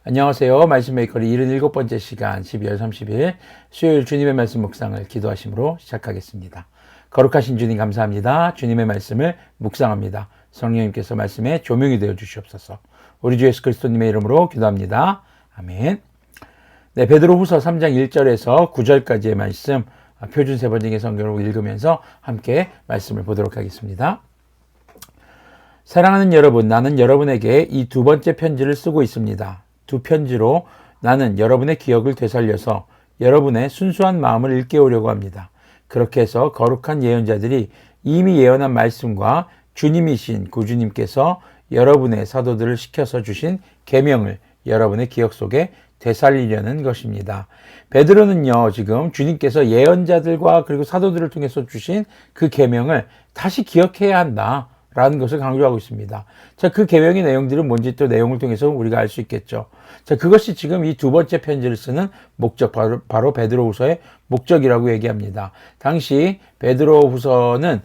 안녕하세요. 말씀 메이커리 77번째 시간 12월 30일 수요일 주님의 말씀 묵상을 기도하심으로 시작하겠습니다. 거룩하신 주님 감사합니다. 주님의 말씀을 묵상합니다. 성령님께서 말씀에 조명이 되어 주시옵소서. 우리 주 예수 그리스도님의 이름으로 기도합니다. 아멘. 네, 베드로후서 3장 1절에서 9절까지의 말씀 표준 세번역의 성경으로 읽으면서 함께 말씀을 보도록 하겠습니다. 사랑하는 여러분, 나는 여러분에게 이 두 번째 편지를 쓰고 있습니다. 두 편지로 나는 여러분의 기억을 되살려서 여러분의 순수한 마음을 일깨우려고 합니다. 그렇게 해서 거룩한 예언자들이 이미 예언한 말씀과 주님이신 구주님께서 여러분의 사도들을 시켜서 주신 계명을 여러분의 기억 속에 되살리려는 것입니다. 베드로는요, 지금 주님께서 예언자들과 그리고 사도들을 통해서 주신 그 계명을 다시 기억해야 한다 라는 것을 강조하고 있습니다. 자, 그 계명의 내용들은 뭔지 또 내용을 통해서 우리가 알 수 있겠죠. 자, 그것이 지금 이 두 번째 편지를 쓰는 목적, 바로 베드로후서의 목적이라고 얘기합니다. 당시 베드로후서는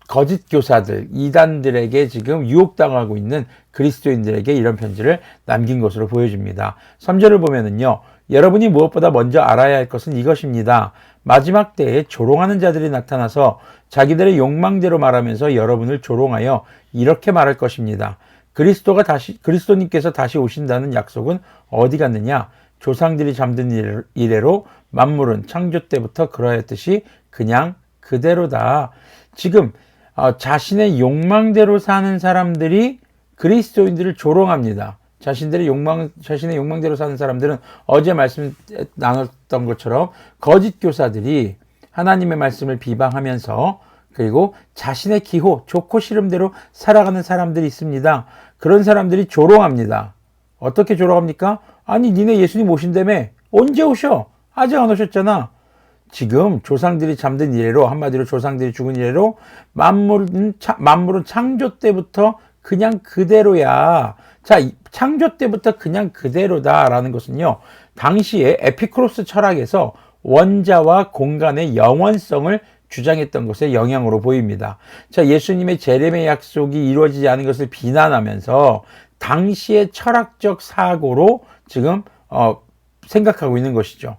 거짓 교사들, 이단들에게 지금 유혹당하고 있는 그리스도인들에게 이런 편지를 남긴 것으로 보여집니다. 3절을 보면은요, 여러분이 무엇보다 먼저 알아야 할 것은 이것입니다. 마지막 때에 조롱하는 자들이 나타나서 자기들의 욕망대로 말하면서 여러분을 조롱하여 이렇게 말할 것입니다. 그리스도님께서 다시 오신다는 약속은 어디 갔느냐? 조상들이 잠든 이래로 만물은 창조 때부터 그러했듯이 그냥 그대로다. 지금 자신의 욕망대로 사는 사람들이 그리스도인들을 조롱합니다. 자신의 욕망대로 사는 사람들은 어제 말씀 나눴던 것처럼 거짓 교사들이 하나님의 말씀을 비방하면서 그리고 자신의 기호, 좋고 싫음대로 살아가는 사람들이 있습니다. 그런 사람들이 조롱합니다. 어떻게 조롱합니까? 아니, 니네 예수님 오신다며? 언제 오셔? 아직 안 오셨잖아. 지금 조상들이 잠든 이래로, 한마디로 조상들이 죽은 이래로 만물은 창조 때부터 그냥 그대로야. 자, 창조 때부터 그냥 그대로다라는 것은요, 당시에 에피쿠로스 철학에서 원자와 공간의 영원성을 주장했던 것의 영향으로 보입니다. 자, 예수님의 재림의 약속이 이루어지지 않은 것을 비난하면서 당시의 철학적 사고로 지금 생각하고 있는 것이죠.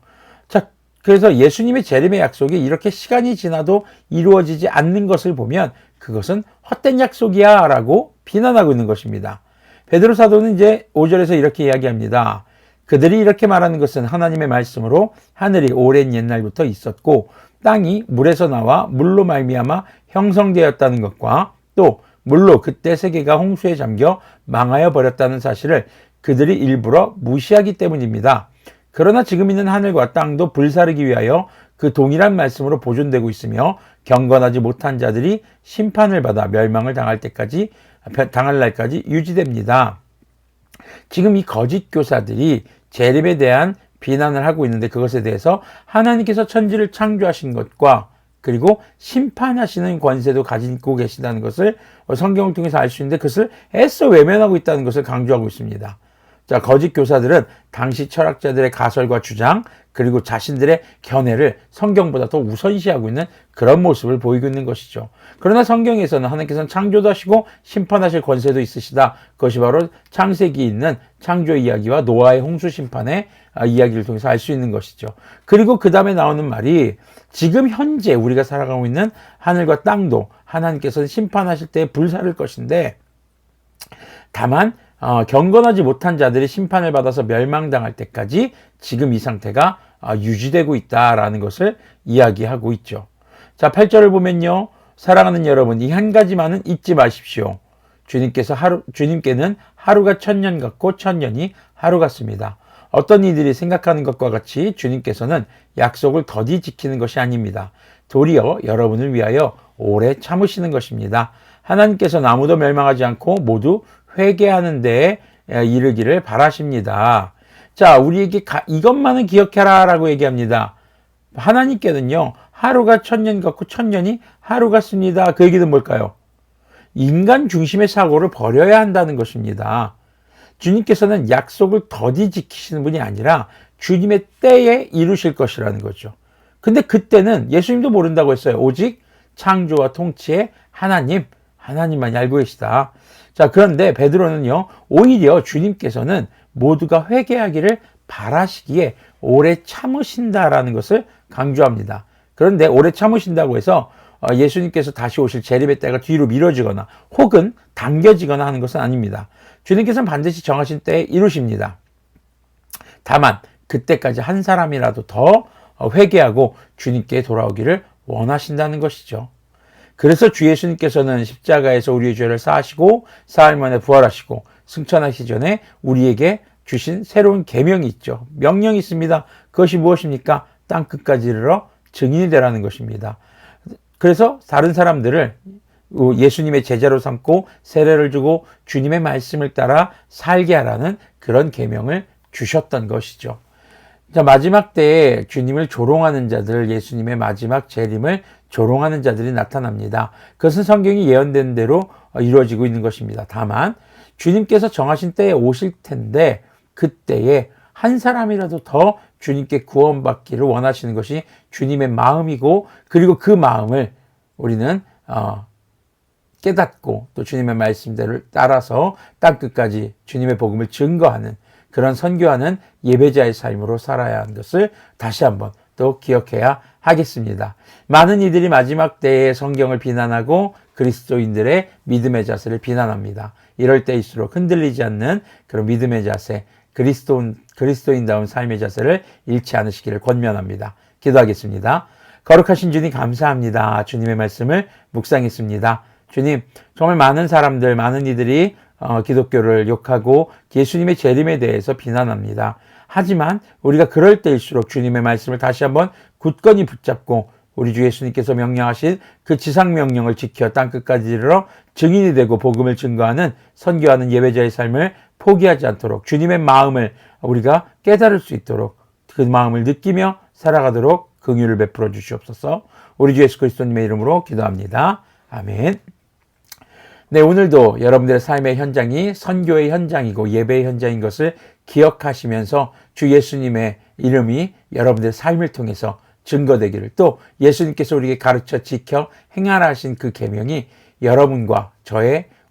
자, 그래서 예수님의 재림의 약속이 이렇게 시간이 지나도 이루어지지 않는 것을 보면 그것은 헛된 약속이야 라고 비난하고 있는 것입니다. 베드로 사도는 이제 5절에서 이렇게 이야기합니다. 그들이 이렇게 말하는 것은 하나님의 말씀으로 하늘이 오랜 옛날부터 있었고 땅이 물에서 나와 물로 말미암아 형성되었다는 것과 또 물로 그때 세계가 홍수에 잠겨 망하여 버렸다는 사실을 그들이 일부러 무시하기 때문입니다. 그러나 지금 있는 하늘과 땅도 불사르기 위하여 그 동일한 말씀으로 보존되고 있으며 경건하지 못한 자들이 심판을 받아 멸망을 당할 날까지 유지됩니다. 지금 이 거짓 교사들이 재림에 대한 비난을 하고 있는데 그것에 대해서 하나님께서 천지를 창조하신 것과 그리고 심판하시는 권세도 가지고 계시다는 것을 성경을 통해서 알 수 있는데 그것을 애써 외면하고 있다는 것을 강조하고 있습니다. 자, 거짓 교사들은 당시 철학자들의 가설과 주장 그리고 자신들의 견해를 성경보다 더 우선시하고 있는 그런 모습을 보이고 있는 것이죠. 그러나 성경에서는 하나님께서는 창조도 하시고 심판하실 권세도 있으시다. 그것이 바로 창세기에 있는 창조 이야기와 노아의 홍수 심판의 이야기를 통해서 알 수 있는 것이죠. 그리고 그 다음에 나오는 말이 지금 현재 우리가 살아가고 있는 하늘과 땅도 하나님께서는 심판하실 때 불사를 것인데 다만 경건하지 못한 자들이 심판을 받아서 멸망당할 때까지 지금 이 상태가 유지되고 있다라는 것을 이야기하고 있죠. 자, 8절을 보면요. 사랑하는 여러분, 이 한 가지만은 잊지 마십시오. 주님께는 하루가 천년 같고 천년이 하루 같습니다. 어떤 이들이 생각하는 것과 같이 주님께서는 약속을 더디 지키는 것이 아닙니다. 도리어 여러분을 위하여 오래 참으시는 것입니다. 하나님께서는 아무도 멸망하지 않고 모두 회개하는 데에 이르기를 바라십니다. 자, 우리에게 이것만은 기억해라 라고 얘기합니다. 하나님께는요, 하루가 천년 같고 천년이 하루 같습니다. 그 얘기는 뭘까요? 인간 중심의 사고를 버려야 한다는 것입니다. 주님께서는 약속을 더디 지키시는 분이 아니라 주님의 때에 이루실 것이라는 거죠. 근데 그때는 예수님도 모른다고 했어요. 오직 창조와 통치의 하나님, 하나님만이 알고 계시다. 자, 그런데 베드로는요, 오히려 주님께서는 모두가 회개하기를 바라시기에 오래 참으신다라는 것을 강조합니다. 그런데 오래 참으신다고 해서 예수님께서 다시 오실 재림의 때가 뒤로 미뤄지거나 혹은 당겨지거나 하는 것은 아닙니다. 주님께서는 반드시 정하신 때에 이루십니다. 다만 그때까지 한 사람이라도 더 회개하고 주님께 돌아오기를 원하신다는 것이죠. 그래서 주 예수님께서는 십자가에서 우리의 죄를 사하시고 사흘 만에 부활하시고 승천하시기 전에 우리에게 주신 새로운 계명이 있죠. 명령이 있습니다. 그것이 무엇입니까? 땅끝까지 이르러 증인이 되라는 것입니다. 그래서 다른 사람들을 예수님의 제자로 삼고 세례를 주고 주님의 말씀을 따라 살게 하라는 그런 계명을 주셨던 것이죠. 자, 마지막 때에 주님을 조롱하는 자들, 예수님의 마지막 재림을 조롱하는 자들이 나타납니다. 그것은 성경이 예언된 대로 이루어지고 있는 것입니다. 다만 주님께서 정하신 때에 오실 텐데 그때에 한 사람이라도 더 주님께 구원받기를 원하시는 것이 주님의 마음이고, 그리고 그 마음을 우리는 깨닫고 또 주님의 말씀대로 따라서 땅끝까지 주님의 복음을 증거하는 그런 선교하는 예배자의 삶으로 살아야 하는 것을 다시 한번 또 기억해야 하겠습니다. 많은 이들이 마지막 때에 성경을 비난하고 그리스도인들의 믿음의 자세를 비난합니다. 이럴 때일수록 흔들리지 않는 그런 믿음의 자세, 그리스도인다운 삶의 자세를 잃지 않으시기를 권면합니다. 기도하겠습니다. 거룩하신 주님 감사합니다. 주님의 말씀을 묵상했습니다. 주님, 정말 많은 사람들, 많은 이들이 기독교를 욕하고 예수님의 재림에 대해서 비난합니다. 하지만 우리가 그럴 때일수록 주님의 말씀을 다시 한번 굳건히 붙잡고 우리 주 예수님께서 명령하신 그 지상명령을 지켜 땅끝까지 이르러 증인이 되고 복음을 증거하는 선교하는 예배자의 삶을 포기하지 않도록 주님의 마음을 우리가 깨달을 수 있도록 그 마음을 느끼며 살아가도록 긍휼을 베풀어 주시옵소서. 우리 주 예수 그리스도님의 이름으로 기도합니다. 아멘. 네, 오늘도 여러분들의 삶의 현장이 선교의 현장이고 예배의 현장인 것을 기억하시면서 주 예수님의 이름이 여러분들의 삶을 통해서 증거되기를, 또 예수님께서 우리에게 가르쳐 지켜 행하라 하신 그 계명이 여러분과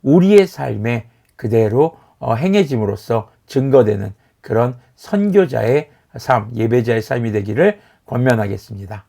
우리의 삶에 그대로 행해짐으로써 증거되는 그런 선교자의 삶, 예배자의 삶이 되기를 권면하겠습니다.